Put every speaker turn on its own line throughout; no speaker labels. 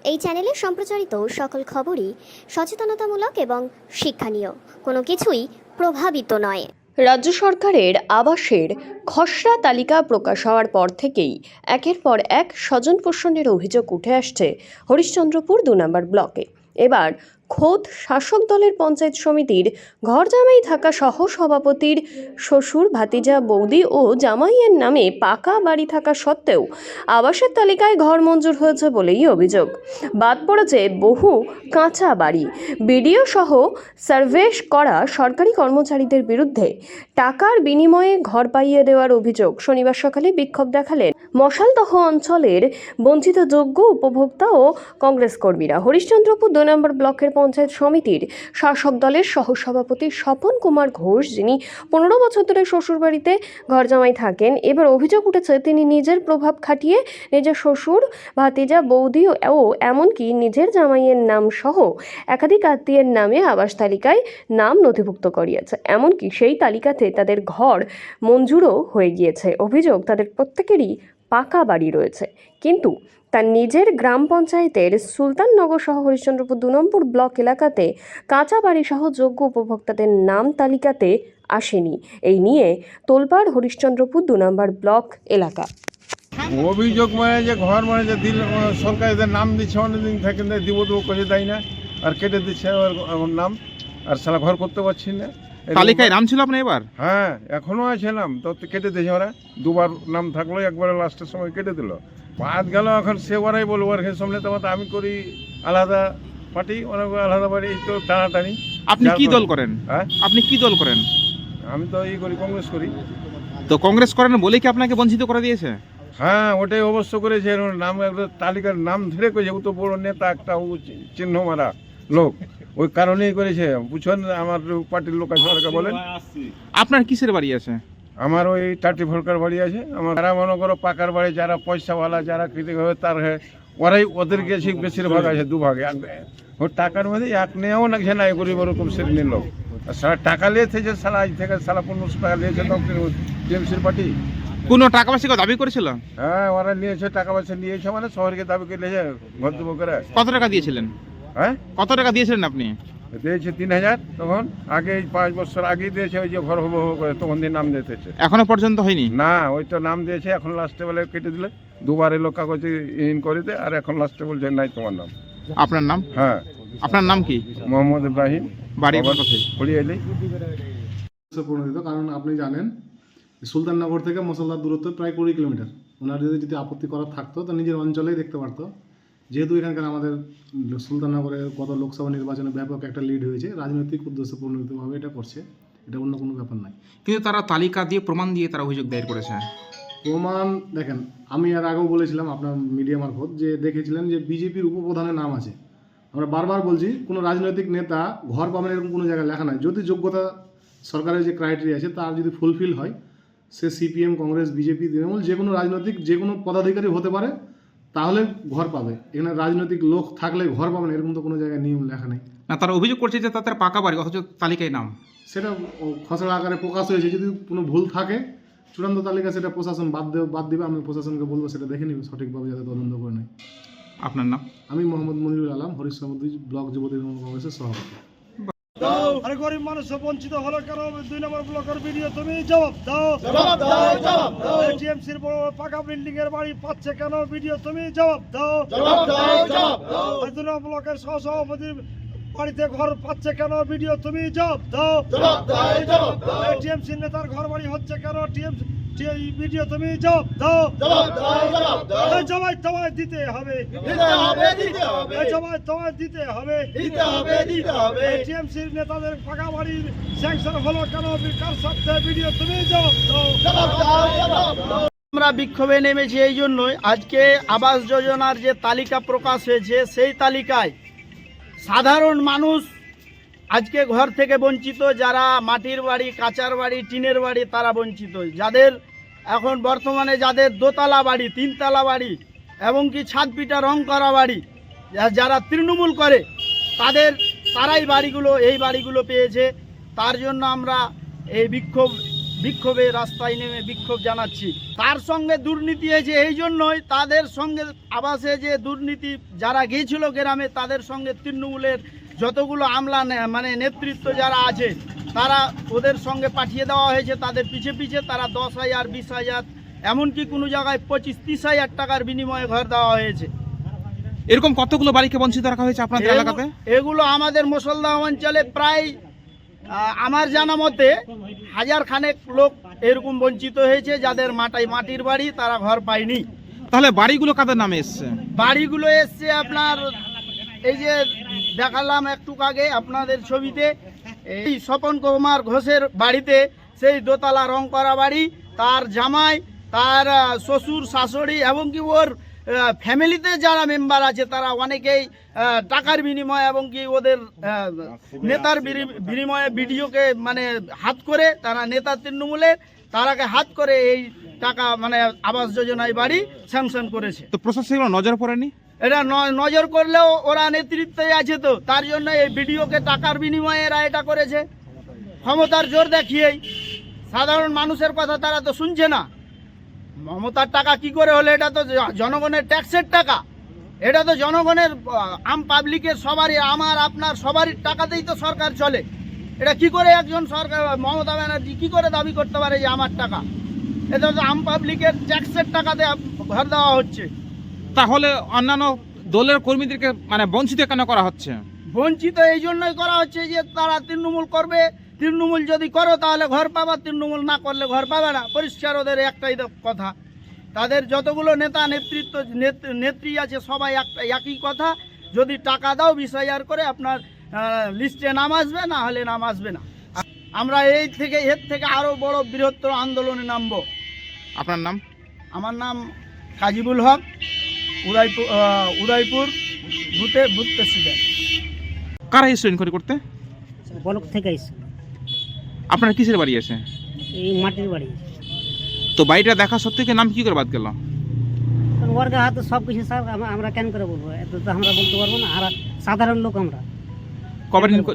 এই চ্যানেলে সম্প্রচারিত সকল খবরই সচেতনতামূলক এবং শিক্ষণীয়, কোনো কিছুই প্রভাবিত নয়। রাজ্য সরকারের আবাসের খসড়া তালিকা প্রকাশ হওয়ার পর থেকেই একের পর এক স্বজন পোষণের অভিযোগ উঠে আসছে হরিশ্চন্দ্রপুর 2 নম্বর ব্লকে। এবার খোদ শাসক দলের পঞ্চায়েত সমিতির ঘর জামাই থাকা সহ সভাপতির শ্বশুর, ভাতিজা, বৌদি ও জামাইয়ের নামে পাকা বাড়ি থাকা সত্ত্বেও আবাসের তালিকায় ঘর মঞ্জুর হয়েছে বলেই অভিযোগ। বাদ পড়েছে বহু কাঁচা বাড়ি। বিডিও সহ সার্ভে করা সরকারি কর্মচারীদের বিরুদ্ধে টাকার বিনিময়ে ঘর পাইয়ে দেওয়ার অভিযোগ। শনিবার সকালে বিক্ষোভ দেখালেন মশালদহ অঞ্চলের বঞ্চিত যোগ্য উপভোক্তা ও কংগ্রেস কর্মীরা। হরিশ্চন্দ্রপুর 2 নম্বর ব্লকের পঞ্চায়েত সমিতির শাসক দলের সহসভাপতি স্বপন কুমার ঘোষ, যিনি 15 বছর ধরে শ্বশুরবাড়িতে ঘর জামাই থাকেন, এবার অভিযোগ উঠেছে তিনি নিজের প্রভাব খাটিয়ে নিজের শ্বশুর, ভাতিজা, বৌদি ও এমনকি নিজের জামাইয়ের নাম সহ একাধিক আত্মীয়ের নামে আবাস তালিকায় নাম নথিভুক্ত করিয়েছে। এমনকি সেই তালিকাতে তাদের ঘর মঞ্জুরও হয়ে গিয়েছে। অভিযোগ, তাদের প্রত্যেকেরই পাকা বাড়ি রয়েছে, কিন্তু তার নিজের গ্রাম পঞ্চায়েতের সুলতাননগর সহ হরিশ্চন্দ্রপুর 2 নম্বর ব্লক এলাকাতে কাঁচা বাড়ি সহ যোগ্য উপভোক্তাদের নাম তালিকাতে আসেনি। এই নিয়ে তোলপাড় হরিশ্চন্দ্রপুর 2 নম্বর ব্লক এলাকা।
অভিযোগ মানে যে ঘর মানে যে দিল সরকার এদের নাম দিচ্ছে, অনেকদিন থেকে দিব করে দেয় না, আর কেটে দিচ্ছে ওর নাম, আর সালা ঘর করতে পারছি না।
তালিকায় নাম ছিল আপনার এবার?
হ্যাঁ, এখনো আছে নাম, তো কেটে দিয়েছে ওরা। দুবার নাম থাকলো, একবারে লাস্টের সময় কেটে দিল। বাদ গেল, এখন সে ওরাই বলবো আর সে সামনে তোমার আমি করি আলাদা পার্টি, অনেক আলাদা বাড়ি, এই তো টানাটানি।
আপনি কি দল করেন?
হ্যাঁ,
আপনি কি দল করেন?
আমি তো এই করি, কংগ্রেস করি।
তো কংগ্রেস করেন বলে কি আপনাকে বঞ্চিত করে দিয়েছে?
হ্যাঁ, ওটাই অবশ্য করেছে। নাম একটা তালিকার নাম ধরে করেছে, ও তো বড় নেতা, একটা ও চিহ্ন মারা লোক, ওই কারণেই করেছে। বুঝছেন, আমার পার্টির লোক আছে, ওরা বলেন।
আপনার কিসের বাড়ি আছে?
আমার ওই 30 ভোল্টার বাড়ি আছে। আমার যারা মনে করো পাকার বাড়ি, যারা পয়সাওয়ালা, যারা কৃতিক হবে, তার ওরাই ওদের গেছে বেশিরভাগ আছে, দুভাগে। ওর টাকার মধ্যে এক নেওয়াও নাকছে না, গরিব ওরকম শ্রেণীর লোক। আর সারা টাকা নিয়েছে, সালা আজ থেকে সালা 1500 টাকা নিয়েছে টিএমসির পার্টি।
কোনো টাকা পয়সা দাবি করেছিল?
হ্যাঁ, ওরা নিয়েছে, টাকা পয়সা নিয়েছে, মানে শহরকে দাবি করে নিয়েছে ঘর দেবো করে।
কত টাকা দিয়েছিলেন?
হ্যাঁ,
কত টাকা দিয়েছিলেন আপনি?
দিয়েছে 3000। তখন আগে 5 বছর আগেই দিয়েছে, ওই যে ঘর হবো করে, তখন দিয়ে নাম দিতেছে।
এখনো পর্যন্ত হয়নি?
না, ওই তো নাম দিয়েছে, এখন লাস্টে বলে কেটে দিলে। দুবার এলো কাগজে ইন করে দে, আর এখন লাস্টে বলছে নাই তোমার নাম।
আপনার নাম?
হ্যাঁ।
আপনার নাম কি?
মোহাম্মদ ইব্রাহিম।
বাড়ি কোথায়?
হরিয়ালি।
কারণ আপনি জানেন সুলতাননগর থেকে মশলার দূরত্ব প্রায় 20 কিলোমিটার। ওনার যদি আপত্তি করার থাকতো তো নিজের অঞ্চলেই দেখতে পারতো। যেহেতু এখানকার আমাদের সুলতাননগরের গত লোকসভা নির্বাচনে ব্যাপক একটা লিড হয়েছে, রাজনৈতিক উদ্দেশ্যে প্রণোদিতভাবে এটা করছে, এটা অন্য কোনো ব্যাপার নাই।
কিন্তু তারা তালিকা দিয়ে, প্রমাণ দিয়ে তারা অভিযোগ দায়ের করেছে।
প্রমাণ দেখেন, আমি আর আগেও বলেছিলাম আপনার মিডিয়া মারফত, যে দেখেছিলেন যে বিজেপির উপপ্রধানের নাম আছে। আমরা বারবার বলছি, কোনো রাজনৈতিক নেতা ঘর পাবেন এরকম কোনো জায়গায় লেখা নাই। যদি যোগ্যতা সরকারের যে ক্রাইটেরিয়া আছে তার যদি ফুলফিল হয়, সে সিপিএম, কংগ্রেস, বিজেপি, তৃণমূল যে কোনো রাজনৈতিক যে কোনো পদাধিকারী হতে পারে, তাহলে ঘর পাবে। এখানে রাজনৈতিক লোক থাকলে ঘর পাবেন এরকম তো কোনো জায়গায় নিয়ম লেখা নেই।
না, তারা অভিযোগ করছে যে তাদের পাকা বাড়ি, অথচ তালিকায় নাম।
সেটা খসড়া আকারে প্রকাশ হয়েছে, যদি কোনো ভুল থাকে চূড়ান্ত তালিকা সেটা প্রশাসন বাদ দিবে। আমি প্রশাসনকে বলবো সেটা দেখে নিবে সঠিকভাবে, যাতে তদন্ত করে নেয়।
আপনার নাম?
আমি মোহাম্মদ মনিরুল আলম, হরিশ্চন্দ্রপুর ব্লক যুব তৃণমূল কংগ্রেসের সভাপতি।
আরে গরিব মানুষ বঞ্চিত হলো কেন? 2 নম্বর ব্লকের ভিডিও তুমি জবাব দাও। টিএমসির বড় পাকা বিল্ডিং এর বাড়ি পাচ্ছে কেন? ভিডিও তুমি জবাব দাও। 2 নম্বর ব্লকের সহসভাপতির বাড়িতে ঘর পাচ্ছে কেন? ভিডিও তুমি জবাব দাও। টিএমসির নেতার ঘর বাড়ি হচ্ছে কেন? ভিডিও তুমি জবাব দাও। জবাব তোমায় দিতে হবে, জবাব তোমায় দিতে হবে। টিএমসির নেতাদের পাকা বাড়ির স্যাংশন হলো কেন? কার সাথে? ভিডিও তুমি জবাব দাও।
আমরা বিক্ষোভে নেমেছি এই জন্যই, আজকে আবাস যোজনার যে তালিকা প্রকাশ হয়েছে সেই তালিকায় সাধারণ মানুষ আজকে ঘর থেকে বঞ্চিত। যারা মাটির বাড়ি, কাঁচার বাড়ি, টিনের বাড়ি, তারা বঞ্চিত। যাদের এখন বর্তমানে যাদের দোতলা বাড়ি, 3 তলা বাড়ি এবং কি ছাদ পিটা রং করা বাড়ি, যারা তৃণমূল করে তারাই এই বাড়িগুলো পেয়েছে। তার জন্য আমরা এই বিক্ষোভ বিক্ষোভে রাস্তায় নেমে বিক্ষোভ জানাচ্ছি। তার সঙ্গে দুর্নীতি হয়েছে এই জন্যই, তাদের সঙ্গে আবাসে যে দুর্নীতি যারা গিয়েছিল গ্রামে, তাদের সঙ্গে তৃণমূলের যতগুলো আমলা মানে নেতৃত্ব যারা আছে তারা ওদের সঙ্গে পাঠিয়ে দেওয়া হয়েছে। তাদের পিছে পিছে তারা 10,000, 20,000, এমনকি কোনো জায়গায় 25-30,000 টাকার বিনিময়ে ঘর দেওয়া হয়েছে।
এরকম কতগুলো বাড়িকে বঞ্চিত রাখা হয়েছে আপনাদের এলাকাতে?
এগুলো আমাদের মুসলদা অঞ্চলে প্রায় আমার জানা মতে 1000 খানেক লোক এরকম বঞ্চিত হয়েছে, যাদের মাটির বাড়ি, তারা ঘর পায়নি।
তাহলে বাড়িগুলো কাদের নামে এসছে?
বাড়িগুলো এসছে আপনার এই যে দেখালাম একটু আগে আপনাদের ছবিতে, এই স্বপন কুমার ঘোষের বাড়িতে সেই দোতলা রং করা বাড়ি, তার জামাই, তার শ্বশুর শাশুড়ি এবং কি ওর ফ্যামিলিতে যারা মেম্বার আছে তারা অনেকেই টাকার বিনিময়ে এবং কি ওদের নেতার বিনিময়ে ভিডিওকে মানে হাত করে, তারা নেতা তৃণমূলের, তারাকে হাত করে এই টাকা মানে আবাস যোজনায় বাড়ি স্যাংশন করেছে।
তো প্রশাসন এগুলো নজর পড়েনি?
এটা নজর করলেও ওরা নেতৃত্বে আছে, তো তার জন্য এই ভিডিওকে টাকার বিনিময়ে এরা এটা করেছে, ক্ষমতার জোর দেখিয়েই। সাধারণ মানুষের কথা তারা তো শুনছে না। মমতার টাকা কি করে হলো? এটা তো জনগণের ট্যাক্সের টাকা, এটা তো জনগণের আম পাবলিকের সবারই, আমার আপনার সবারই টাকাতেই তো সরকার চলে। এটা কি করে একজন সরকার মমতা ব্যানার্জি কি করে দাবি করতে পারে যে আমার টাকা? এটা তো আম পাবলিকের ট্যাক্সের টাকাতে ঘর দেওয়া হচ্ছে।
তাহলে অন্যান্য দলের কর্মীদেরকে মানে বঞ্চিত কেন করা হচ্ছে?
বঞ্চিত এই জন্যই করা হচ্ছে যে তারা তৃণমূল করবে, তৃণমূল যদি করো তাহলে ঘর পাবা, তৃণমূল না করলে ঘর পাবে না। পরিষ্কার ওদের একটাই কথা। তাদের যতগুলো নেতা নেতৃত্ব নেত্রী আছে সবাই একই কথা, যদি টাকা দাও 20,000 করে আপনার লিস্টে নাম আসবে, না হলে নাম আসবে না। আমরা এর থেকে আরও বড় বৃহত্তর আন্দোলনে নামবো।
আপনার নাম?
আমার নাম কাজিবুল হক, উদয়পুর বুথ প্রেসিডেন্ট।
কারা এসে ইনকোয়ারি করতে?
বলক থেকে এসছে।
আপনার কিসের বাড়ি আছে?
এই মাটির বাড়ি।
তো বাড়িটা দেখা সত্ত্বেও কি নাম কি করে বাদ গেল?
ওর হাতে সব কিছু স্যার, আমরা কেন করে বলবো? এত তো আমরা বলতে পারবো না, আর সাধারণ লোক আমরা।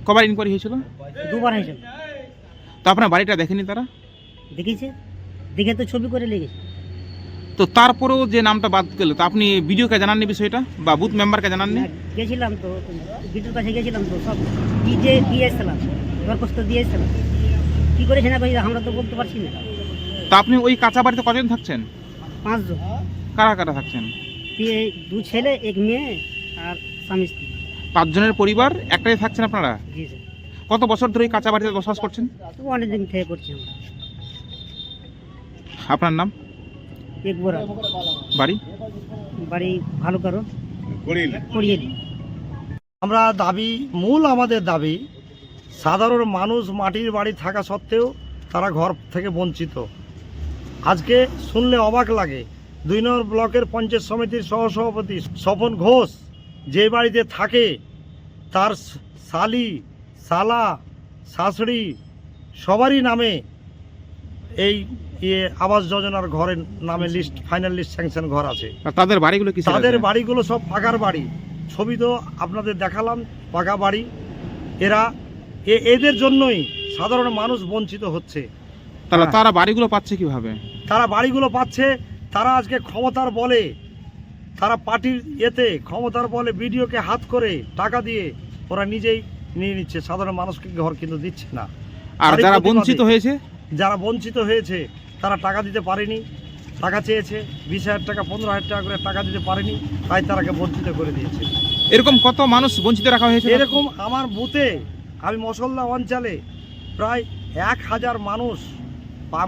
কবার ইনকোয়ারি হয়েছিল?
2 বার হয়েছিল।
তো আপনার বাড়িটা দেখেনি তারা?
দেখেছে, দেখে তো ছবি করে লেগেছে।
তো তারপরেও যে নামটা বাদ গেল, তো আপনি ভিডিওকে জানাননি বিষয়টা বা বুথ মেম্বারকে জানাননি?
গেছিলাম তো বিটুর কাছে, গেছিলাম তো সব দিয়ে এসেছিলাম, দরখাস্ত দিয়ে এসেছিলাম। কী করেছে না করেছে আমরা তো বলতে পারছি না।
তা আপনি ওই কাঁচা বাড়িতে কজন থাকছেন?
5 জন।
কারা কারা থাকছেন?
2 ছেলে 1 মেয়ে আর স্বামী স্ত্রী।
5 জনের পরিবার একটাই থাকছেন আপনারা?
জি স্যার।
কত বছর ধরে এই কাঁচা বাড়িতে বসবাস করছেন?
তো অনেকদিন থেকে করছি আমরা।
আপনার নাম?
একবার বাড়ি ভালো করো করিয়ে দিই।
আমরা আমাদের দাবি সাধারণ মানুষ মাটির বাড়ি থাকা সত্ত্বেও তারা ঘর থেকে বঞ্চিত। আজকে শুনলে অবাক লাগে, 2 নম্বর ব্লকের পঞ্চায়েত সমিতির সহসভাপতি স্বপন ঘোষ যে বাড়িতে থাকে, তার শালি, শালা, শাশুড়ি সবারই নামে এই আবাস যোজনার ঘরের নামে লিস্ট, ফাইনাল লিস্ট স্যাংশন ঘর আছে।
তাদের বাড়িগুলো কি?
তাদের বাড়িগুলো সব পাকার বাড়ি। ছবি তো আপনাদের দেখালাম, পাকা বাড়ি। এদের জন্যই সাধারণ মানুষ বঞ্চিত হচ্ছে।
তারা বাড়িগুলো পাচ্ছে কিভাবে?
তারা বাড়িগুলো পাচ্ছে, তারা আজকে ক্ষমতার বলে, তারা পার্টির ক্ষমতার বলে ভিডিওকে হাত করে টাকা দিয়ে ওরা নিজেই নিয়ে নিচ্ছে। সাধারণ মানুষকে ঘর কিন্তু দিচ্ছে না।
আর যারা বঞ্চিত হয়েছে তারা টাকা দিতে পারেনি, টাকা চেয়েছে 20,000 টাকা 15,000 টাকা করে টাকা দিতে পারেনি, তাই তারাকে বঞ্চিত করে দিয়েছে। এরকম কত মানুষ বঞ্চিত রাখা হয়েছে?
এরকম আমার বুথে, আমি মশল্লা অঞ্চলে প্রায় 1000 মানুষ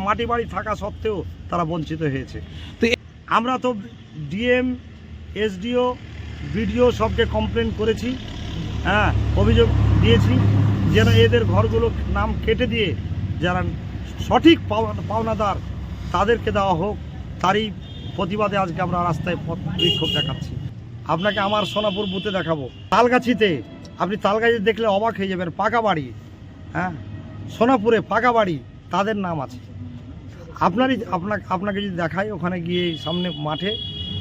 মাটি বাড়ি থাকা সত্ত্বেও তারা বঞ্চিত হয়েছে।
তো
আমরা তো ডিএম, এসডিও, বিডিও সবকে কমপ্লেন করেছি, হ্যাঁ, অভিযোগ দিয়েছি যেন এদের ঘরগুলো নাম কেটে দিয়ে যারা সঠিক পাওনাদার তাদেরকে দেওয়া হোক। তারই প্রতিবাদে আজকে আমরা রাস্তায় বিক্ষোভ দেখাচ্ছি। আপনাকে আমার সোনাপুর বুথে দেখাবো, তালগাছিতে। আপনি তালগাছি দেখলে অবাক হয়ে যাবেন, পাকা বাড়ি, হ্যাঁ, সোনাপুরে পাকা বাড়ি, তাদের নাম আছে। আপনাকে যদি দেখাই ওখানে গিয়ে সামনে মাঠে,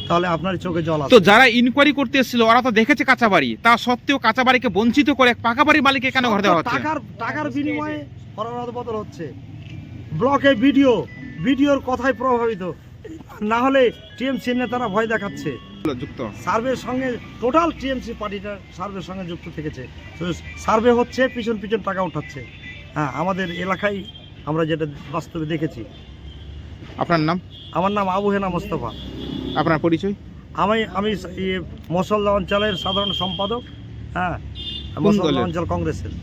তাহলে আপনার চোখে জল আসবে।
তো যারা ইনকোয়ারি করতে এসেছিল ওরা তো দেখেছে কাঁচা বাড়ি, তা সত্ত্বেও কাঁচা বাড়িকে বঞ্চিত করে পাকা বাড়ির মালিককে কেন ঘর দেওয়া হচ্ছে?
টাকার বিনিময়ে বদল হচ্ছে। ব্লকে ভিডিওর কথায় প্রভাবিত, না হলে টিএমসি নেতারা ভয় দেখাচ্ছে।
যুক্ত
সার্ভের সঙ্গে টোটাল টিএমসি পার্টিটা সার্ভের সঙ্গে যুক্ত থেকেছে। তো সার্ভে হচ্ছে, পিছন টাকা উঠাচ্ছে। হ্যাঁ, আমাদের এলাকায় আমরা যেটা বাস্তবে দেখেছি।
আপনার নাম?
আমার নাম আবু হেনা মোস্তফা।
আপনার পরিচয়?
আমি মসল্লা অঞ্চলের সাধারণ সম্পাদক। হ্যাঁ,
কোন
মসল্লা
দলের?
অঞ্চল কংগ্রেসের।